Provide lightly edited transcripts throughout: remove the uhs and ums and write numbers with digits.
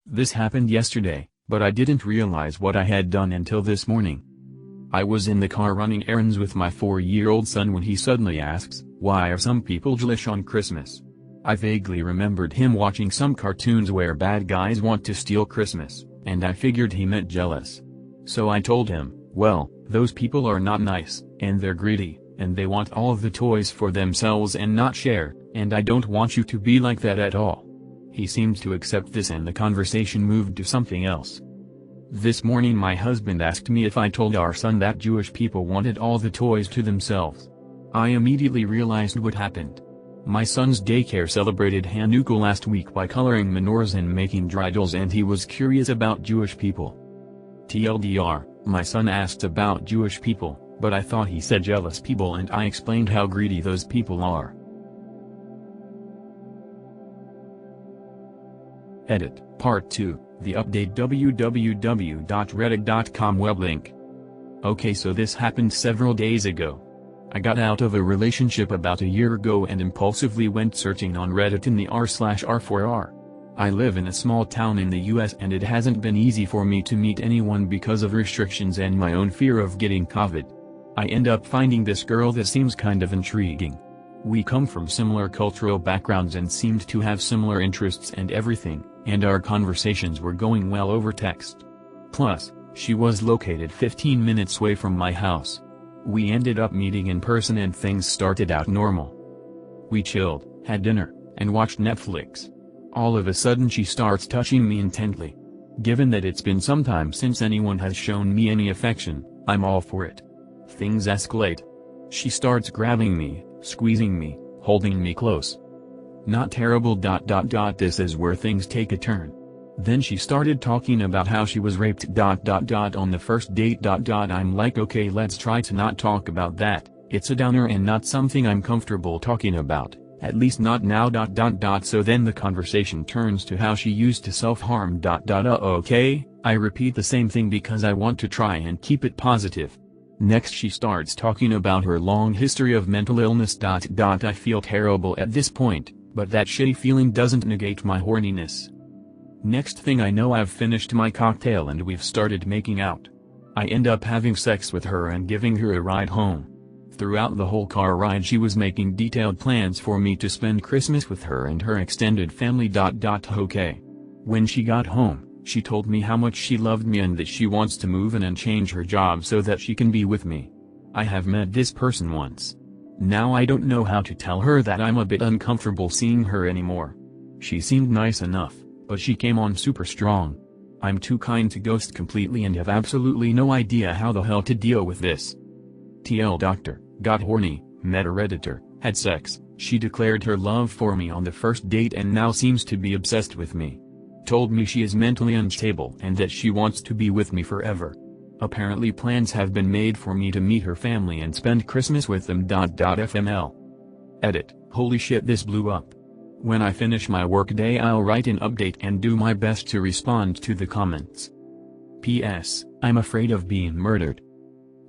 This happened yesterday, but I didn't realize what I had done until this morning. I was in the car running errands with my 4-year-old son when he suddenly asks, "Why are some people jealous on Christmas?" I vaguely remembered him watching some cartoons where bad guys want to steal Christmas, and I figured he meant jealous. So I told him, "Well, those people are not nice, and they're greedy, and they want all of the toys for themselves and not share, and I don't want you to be like that at all." He seemed to accept this and the conversation moved to something else. This morning my husband asked me if I told our son that Jewish people wanted all the toys to themselves. I immediately realized what happened. My son's daycare celebrated Hanukkah last week by coloring menorahs and making dreidels, and he was curious about Jewish people. TLDR, my son asked about Jewish people, but I thought he said jealous people, and I explained how greedy those people are. Edit, Part 2, the update www.reddit.com web link. Okay, so this happened several days ago. I got out of a relationship about a year ago and impulsively went searching on Reddit in the r/r4r. I live in a small town in the US and it hasn't been easy for me to meet anyone because of restrictions and my own fear of getting COVID. I end up finding this girl that seems kind of intriguing. We come from similar cultural backgrounds and seemed to have similar interests and everything, and our conversations were going well over text. Plus, she was located 15 minutes away from my house. We ended up meeting in person and things started out normal. We chilled, had dinner, and watched Netflix. All of a sudden she starts touching me intently. Given that it's been some time since anyone has shown me any affection, I'm all for it. Things escalate. She starts grabbing me, squeezing me, holding me close. Not terrible. This is where things take a turn. Then she started talking about how she was raped. On the first date. I'm like, okay, let's try to not talk about that. It's a downer and not something I'm comfortable talking about, at least not now. So then the conversation turns to how she used to self-harm. Okay, I repeat the same thing because I want to try and keep it positive. Next she starts talking about her long history of mental illness. I feel terrible at this point, but that shitty feeling doesn't negate my horniness. Next thing I know, I've finished my cocktail and we've started making out. I end up having sex with her and giving her a ride home. Throughout the whole car ride she was making detailed plans for me to spend Christmas with her and her extended family. Okay. When she got home, she told me how much she loved me and that she wants to move in and change her job so that she can be with me. I have met this person once. Now I don't know how to tell her that I'm a bit uncomfortable seeing her anymore. She seemed nice enough, but she came on super strong. I'm too kind to ghost completely and have absolutely no idea how the hell to deal with this. TL Doctor, got horny, met a Redditor, had sex, she declared her love for me on the first date and now seems to be obsessed with me. Told me she is mentally unstable and that she wants to be with me forever. Apparently plans have been made for me to meet her family and spend Christmas with them. FML. Edit, holy shit, this blew up. When I finish my workday I'll write an update and do my best to respond to the comments. P.S. I'm afraid of being murdered.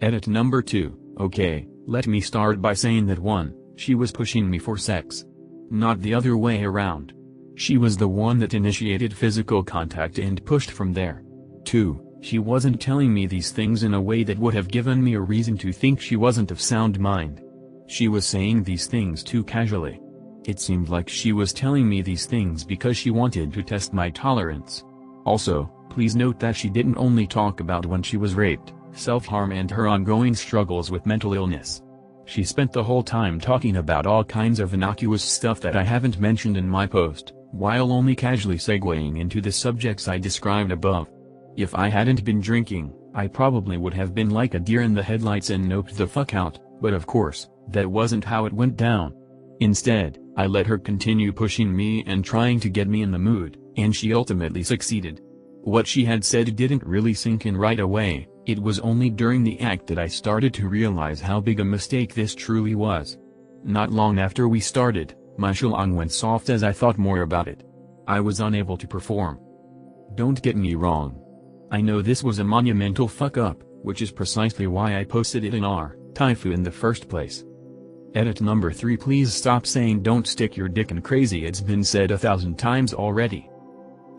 Edit number 2, okay, let me start by saying that 1, she was pushing me for sex. Not the other way around. She was the one that initiated physical contact and pushed from there. 2, she wasn't telling me these things in a way that would have given me a reason to think she wasn't of sound mind. She was saying these things too casually. It seemed like she was telling me these things because she wanted to test my tolerance. Also, please note that she didn't only talk about when she was raped, self-harm and her ongoing struggles with mental illness. She spent the whole time talking about all kinds of innocuous stuff that I haven't mentioned in my post, while only casually segueing into the subjects I described above. If I hadn't been drinking, I probably would have been like a deer in the headlights and noped the fuck out, but of course, that wasn't how it went down. Instead, I let her continue pushing me and trying to get me in the mood, and she ultimately succeeded. What she had said didn't really sink in right away. It was only during the act that I started to realize how big a mistake this truly was. Not long after we started, my shillong went soft as I thought more about it. I was unable to perform. Don't get me wrong. I know this was a monumental fuck up, which is precisely why I posted it in tifu in the first place. Edit number 3, please stop saying don't stick your dick in crazy, it's been said 1,000 times already.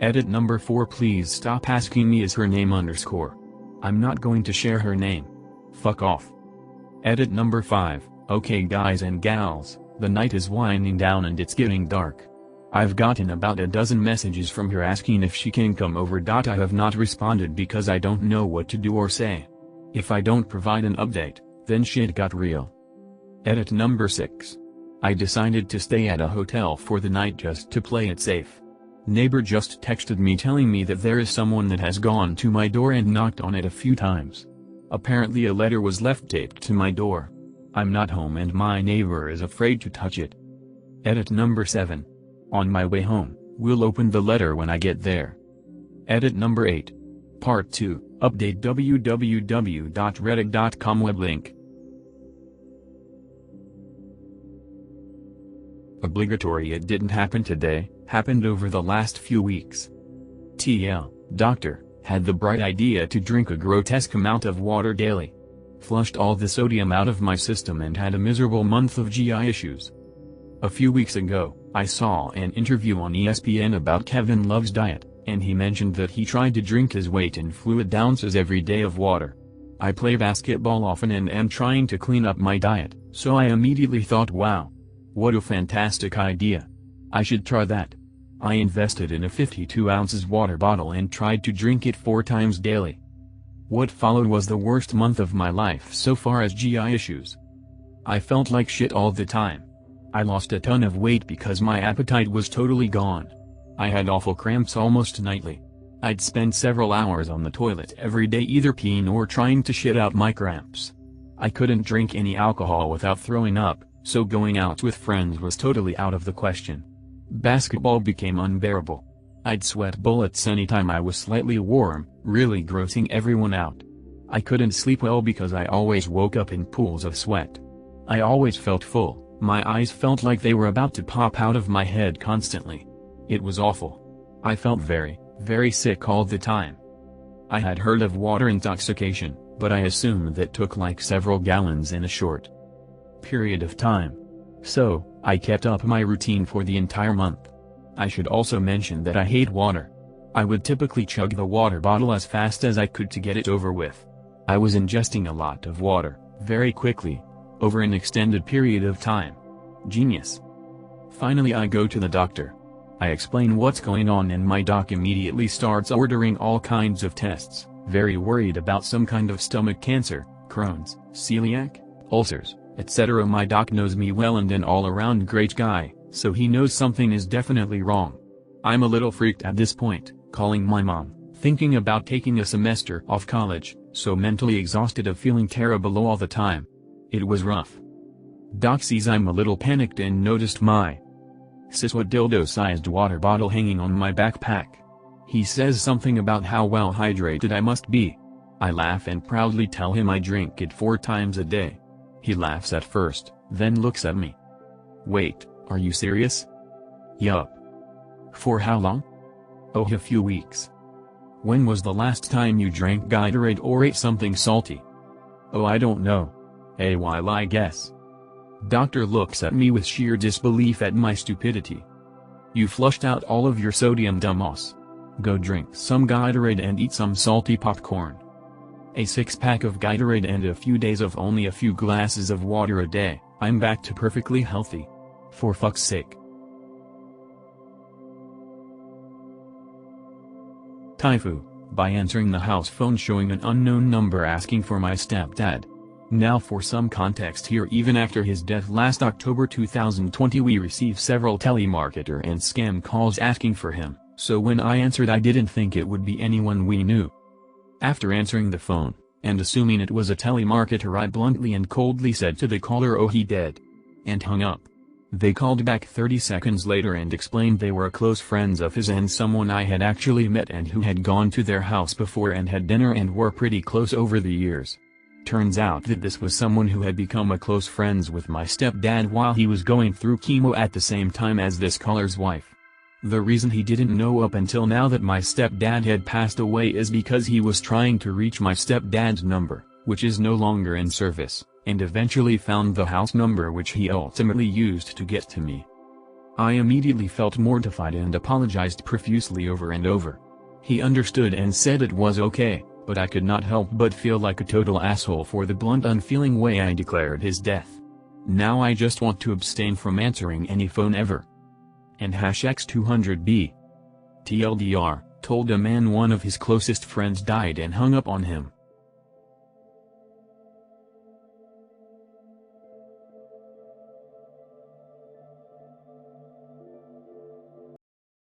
Edit number 4 Please stop asking me is her name underscore. I'm not going to share her name. Fuck off. Edit number 5 Okay guys and gals, the night is winding down and it's getting dark. I've gotten about a dozen messages from her asking if she can come over. I have not responded because I don't know what to do or say. If I don't provide an update, then shit got real. Edit number 6. I decided to stay at a hotel for the night just to play it safe. Neighbor just texted me telling me that there is someone that has gone to my door and knocked on it a few times. Apparently a letter was left taped to my door. I'm not home and my neighbor is afraid to touch it. Edit number 7. On my way home, we'll open the letter when I get there. Edit number 8. Part 2, update www.reddit.com web link. Obligatory it didn't happen today, happened over the last few weeks. TL, doctor, had the bright idea to drink a grotesque amount of water daily. Flushed all the sodium out of my system and had a miserable month of GI issues. A few weeks ago, I saw an interview on ESPN about Kevin Love's diet, and he mentioned that he tried to drink his weight in fluid ounces every day of water. I play basketball often and am trying to clean up my diet, so I immediately thought, wow, what a fantastic idea. I should try that. I invested in a 52 ounces water bottle and tried to drink it 4 times daily. What followed was the worst month of my life so far as GI issues. I felt like shit all the time. I lost a ton of weight because my appetite was totally gone. I had awful cramps almost nightly. I'd spend several hours on the toilet every day either peeing or trying to shit out my cramps. I couldn't drink any alcohol without throwing up, so going out with friends was totally out of the question. Basketball became unbearable. I'd sweat bullets anytime I was slightly warm, really grossing everyone out. I couldn't sleep well because I always woke up in pools of sweat. I always felt full. My eyes felt like they were about to pop out of my head constantly. It was awful. I felt very, very sick all the time. I had heard of water intoxication, but I assumed that took like several gallons in a short period of time. So, I kept up my routine for the entire month. I should also mention that I hate water. I would typically chug the water bottle as fast as I could to get it over with. I was ingesting a lot of water, very quickly, over an extended period of time. Genius. Finally I go to the doctor. I explain what's going on and my doc immediately starts ordering all kinds of tests, very worried about some kind of stomach cancer, Crohn's, celiac, ulcers, etc. My doc knows me well and an all-around great guy, so he knows something is definitely wrong. I'm a little freaked at this point, calling my mom, thinking about taking a semester off college, so mentally exhausted of feeling terrible all the time. It was rough. Doc sees I'm a little panicked and noticed my ciswhat dildo-sized water bottle hanging on my backpack. He says something about how well hydrated I must be. I laugh and proudly tell him I drink it 4 times a day. He laughs at first, then looks at me. Wait, are you serious? Yup. For how long? Oh, a few weeks. When was the last time you drank Gatorade or ate something salty? Oh, I don't know. A while I guess. Doctor looks at me with sheer disbelief at my stupidity. You flushed out all of your sodium, dumbass. Go drink some Gatorade and eat some salty popcorn. A 6-pack of Gatorade and a few days of only a few glasses of water a day, I'm back to perfectly healthy. For fuck's sake. Tifu, by answering the house phone showing an unknown number asking for my stepdad. Now for some context here, even after his death last October 2020 we received several telemarketer and scam calls asking for him, so when I answered I didn't think it would be anyone we knew. After answering the phone, and assuming it was a telemarketer I bluntly and coldly said to the caller, "Oh, he dead," and hung up. They called back 30 seconds later and explained they were close friends of his and someone I had actually met and who had gone to their house before and had dinner and were pretty close over the years. Turns out that this was someone who had become a close friends with my stepdad while he was going through chemo at the same time as this caller's wife. The reason he didn't know up until now that my stepdad had passed away is because he was trying to reach my stepdad's number, which is no longer in service, and eventually found the house number which he ultimately used to get to me. I immediately felt mortified and apologized profusely over and over. He understood and said it was okay, but I could not help but feel like a total asshole for the blunt unfeeling way I declared his death. Now I just want to abstain from answering any phone ever. And #X200B. TLDR, told a man one of his closest friends died and hung up on him.